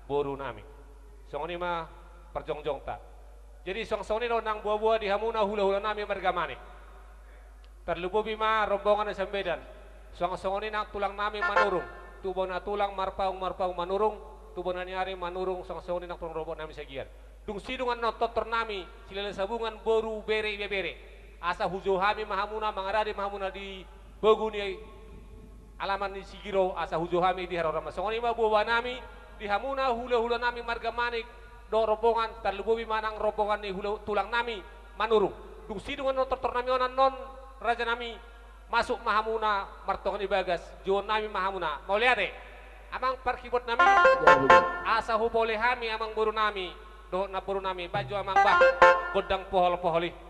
boru nami songoni mah perjongjong ta jadi song-song ini nang buah-buah di hamuna hula-hula nami mergamani terlubu bima rombongan sembedan song-song ini nang tulang nami manurung tubuh na tulang marpaung manurung tubuh na nyari manurung song-song ini nang tulang rombongan nami segian dung sidungan notot ternami silele sabungan boru bere asa hujohami mahamuna mangaradi mahamuna di beguni alaman di sigiro asa hujohami di harorama songoni ma buah nami di hamuna hula-hula nami marga manik do rombongan terlububi manang rombongan ni hula tulang nami manurung dung sidungan notot ternami onan non raja nami masuk mahamuna martongan ibagas juon nami mahamuna mau lihat deh amang parkibot nami asa hubole hami amang buru nami do na buru nami baju amang bah godang pohol-poholi